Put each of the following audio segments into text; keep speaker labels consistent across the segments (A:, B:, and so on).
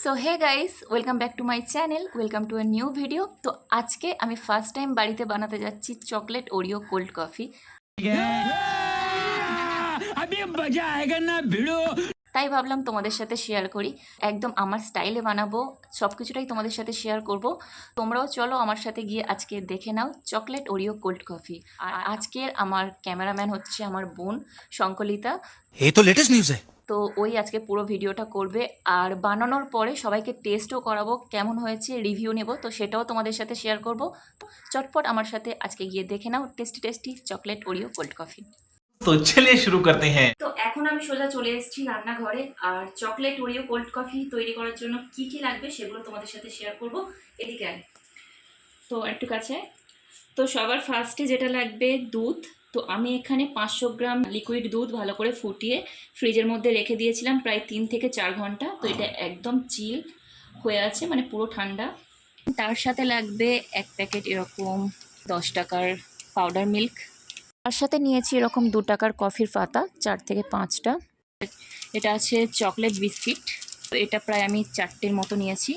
A: So hey guys, welcome back to my channel, welcome to a new video. তো আজকে আমি first time বাড়িতে বানাতে যাচ্ছি চকলেট ওরিও কোল্ড কফি। তাই ভাবলাম তোমাদের সাথে শেয়ার করি, একদম আমার স্টাইলে বানাবো, সব কিছুটাই তোমাদের সাথে শেয়ার করব। তোমরাও চলো আমার সাথে গিয়ে আজকে দেখে নাও চকলেট ওরিও কোল্ড কফি। আর আজকের আমার ক্যামেরাম্যান হচ্ছে আমার বোন সংকলিতা।
B: এই তো লেটেস্ট নিউজ
A: তো ওই আজকে পুরো ভিডিওটা করবে, আর বানানোর পরে সবাইকে টেস্টও করাবো, কেমন হয়েছে রিভিউ নেব, তো সেটাও তোমাদের সাথে শেয়ার করব। তো চটপট আমার সাথে আজকে গিয়ে দেখে নাও tasty tasty chocolate Oreo cold coffee.
B: तो चलिए शुरू करते हैं।
A: তো এখন আমি সোজা চলে এসেছি রান্নাঘরে, আর চকলেট ওরিও কোল্ড কফি তৈরি করার জন্য কি কি লাগবে সেগুলো তোমাদের সাথে শেয়ার করব। এদিকে আয়, তো একটু কাছে। তো সবার ফার্স্টে যেটা লাগবে দুধ। তো আমি এখানে 500 গ্রাম লিকুইড দুধ ভালো করে ফুটিয়ে ফ্রিজের মধ্যে রেখে দিয়েছিলাম প্রায় 3 থেকে 4 ঘন্টা। তো এটা একদম চিল হয়ে আছে, মানে পুরো ঠান্ডা। তার সাথে লাগবে 1 প্যাকেট এরকম 10 টাকার পাউডার মিল্ক। তার সাথে নিয়েছি এরকম 2 টাকার কফির পাতা 4 থেকে 5টা। এটা আছে চকলেট বিস্কিট, তো এটা প্রায় আমি 4টের মতো নিয়েছি।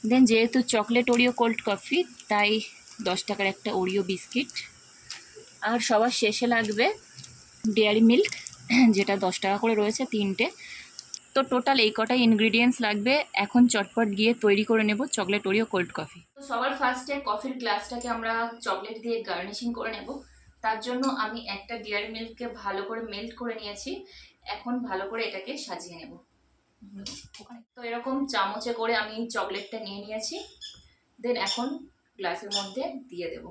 A: দেন যেহেতু চকলেট ওরিও কোল্ড কফি, তাই 10 টাকার একটা ওরিও বিস্কিট। আর সবার শেষে লাগবে ডেয়ারি মিল্ক, যেটা 10 টাকা করে রয়েছে 3টে। তো টোটাল এই কটাই ইনগ্রিডিয়েন্টস লাগবে। এখন চটপট গিয়ে তৈরি করে নেব চকলেট ওরিও কোল্ড কফি। তো সবার ফার্স্টে কফির গ্লাসটাকে আমরা চকলেট দিয়ে গার্নিশিং করে নেব। তার জন্য আমি একটা ডেয়ারি মিল্ককে ভালো করে মেল্ট করে নিয়েছি। এখন ভালো করে এটাকে সাজিয়ে নেব। তো এরকম চামচে করে আমি চকলেটটা নিয়ে নিয়েছি। দেন এখন গ্লাসের মধ্যে দিয়ে দেব।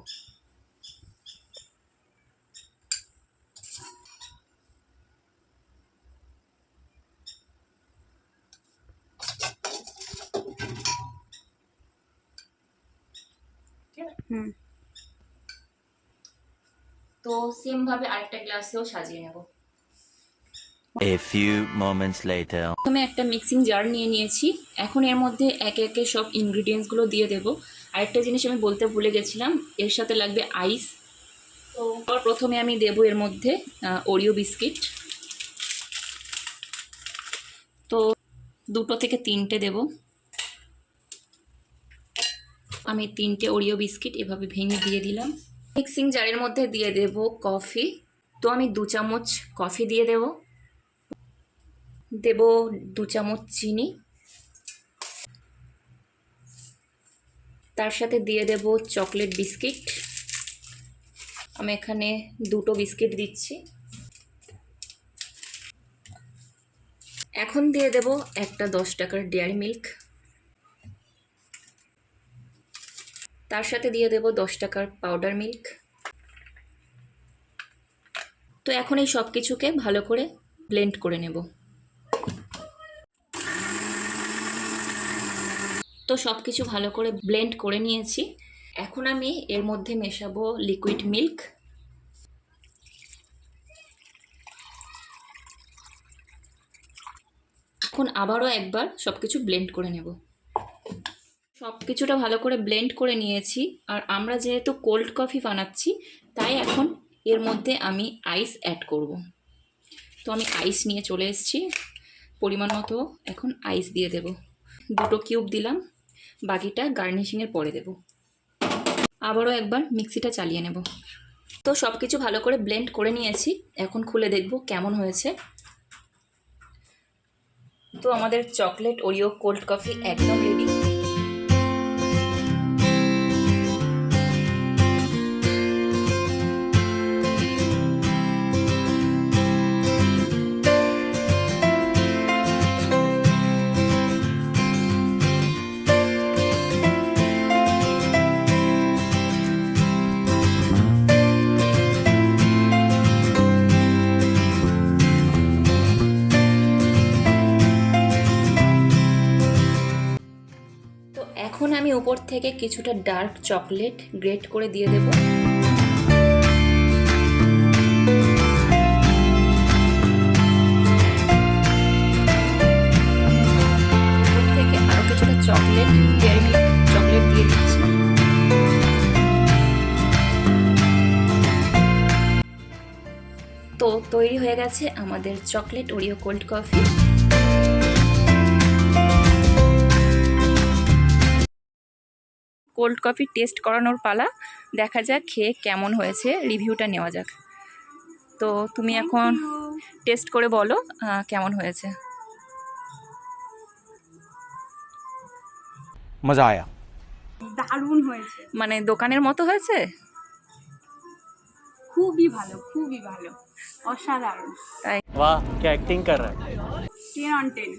A: তো সেম ভাবে আরেকটা গ্লাসেও সাজিয়ে নেব।
C: A few moments later.
A: প্রথমে একটা মিক্সিং জার নিয়ে নিয়েছি। এখন এর মধ্যে একে একে সব ইনগ্রিডিয়েন্টসগুলো দিয়ে দেব। আরেকটা জিনিস আমি বলতে ভুলে গেছিলাম, এর সাথে লাগবে আইস। তো প্রথমে আমি দেব এর মধ্যে ওরিও বিস্কিট। তো 2 থেকে 3টে দেব। আমি 3টে ওরিও বিস্কিট এভাবে ভেঙে দিয়ে দিলাম। মিক্সিং জারের মধ্যে দিয়ে দেব কফি। তো আমি 2 চামচ কফি দিয়ে দেব। দেব 2 চামচ চিনি। তার সাথে দিয়ে দেব চকলেট বিস্কিট। আমি এখানে 2টো বিস্কিট দিচ্ছি। এখন দিয়ে দেব একটা 10 টাকার ডেয়ারি মিল্ক। তার সাথে দিয়ে দেব 10 টাকার পাউডার মিল্ক। তো এখন এই সব কিছুকে ভালো করে ব্লেন্ড করে নেব। তো সব কিছু ভালো করে ব্লেন্ড করে নিয়েছি। এখন আমি এর মধ্যে মেশাবো লিকুইড মিল্ক। এখন আবারও একবার সব কিছু ব্লেন্ড করে নেব। সব কিছুটা ভালো করে ব্লেন্ড করে নিয়েছি। আর আমরা যেহেতু কোল্ড কফি বানাচ্ছি, তাই এখন এর মধ্যে আমি আইস অ্যাড করব। তো আমি আইস নিয়ে চলে এসেছি পরিমাণ মতো। এখন আইস দিয়ে দেব। 2টো কিউব দিলাম, বাকিটা গার্নিশিংয়ের পরে দেব। আবারও একবার মিক্সিটা চালিয়ে নেব। তো সব কিছু ভালো করে ব্লেন্ড করে নিয়েছি। এখন খুলে দেখব কেমন হয়েছে। তো আমাদের চকলেট ওরিও কোল্ড কফি একদম রেডি। এখন আমি উপর থেকে কিছুটা ডার্ক চকলেট গ্রেট করে দিয়ে দেব। উপর থেকে আরো কিছুটা চকলেট, ডেয়ারি মিল্ক চকলেট দিয়ে দিচ্ছি। তো তৈরি হয়ে গেছে আমাদের chocolate Oreo cold coffee. Cold coffee test করানোর পালা। দেখা যাক খেয়ে কেমন হয়েছে, রিভিউটা নেওয়া যাক। তো তুমি এখন টেস্ট করে বলো কেমন হয়েছে।
B: मजा आया।
D: দারুণ হয়েছে,
A: মানে দোকানের মতো হয়েছে?
D: খুবই ভালো, খুবই ভালো, অসাধারণ।
A: তাই?
E: वाह क्या एक्टिंग कर रहा है।
D: 10 on 10।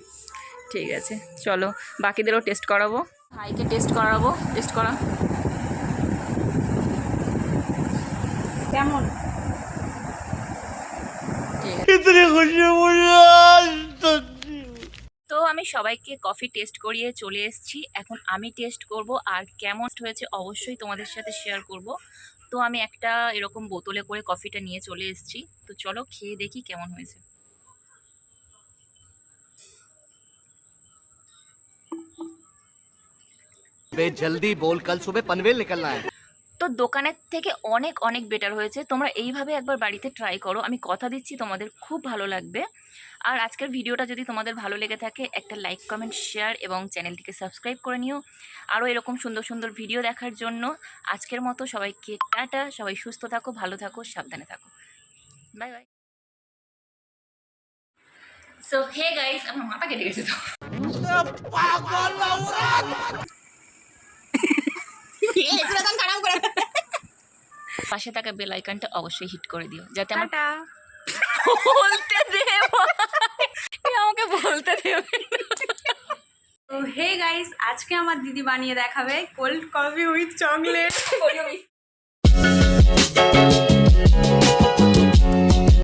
A: ঠিক আছে, চলো বাকিদেরও টেস্ট করাবো। ভাইকে টেস্ট করাবো, টেস্ট করা।
D: কেমন?
A: ঠিক আছে।
E: इतनी खुशी मुझे आज तक
A: তো আমি সবাইকে কফি টেস্ট করিয়ে চলে এসেছি, এখন আমি টেস্ট করব আর কেমন হয়েছে অবশ্যই তোমাদের সাথে শেয়ার করব। তো আমি একটা এরকম বোতলে করে কফিটা নিয়ে চলে এসেছি, তো চলো খেয়ে দেখি কেমন হয়েছে।
F: बे जल्दी बोल, कल सुबह पनवेल निकलना है।
A: তো দোকানের থেকে অনেক অনেক বেটার হয়েছে, তোমরা এইভাবে একবার বাড়িতে ট্রাই করো, আমি কথা দিচ্ছি তোমাদের খুব ভালো লাগবে। আর আজকের ভিডিওটা যদি তোমাদের ভালো লেগে থাকে একটা লাইক কমেন্ট শেয়ার এবং চ্যানেলটিকে সাবস্ক্রাইব করে নিও আরও এরকম সুন্দর সুন্দর ভিডিও দেখার জন্য। আজকের মতো সবাইকে টাটা, সবাই সুস্থ থাকো, ভালো থাকো, সাবধানে থাকো, bye bye. So hey guys, আমার মাথা কেটে গেছে তো। পাশে থাকা বেল আইকনটা অবশ্যই হিট করে দিও যাতে আমার
D: টাটা।
A: বলতে দেবো, আমাকে বলতে দেবে।
D: তো হে গাইস, আজকে আমার দিদি বানিয়ে দেখাবে কোল্ড কফি উইথ চকলেট।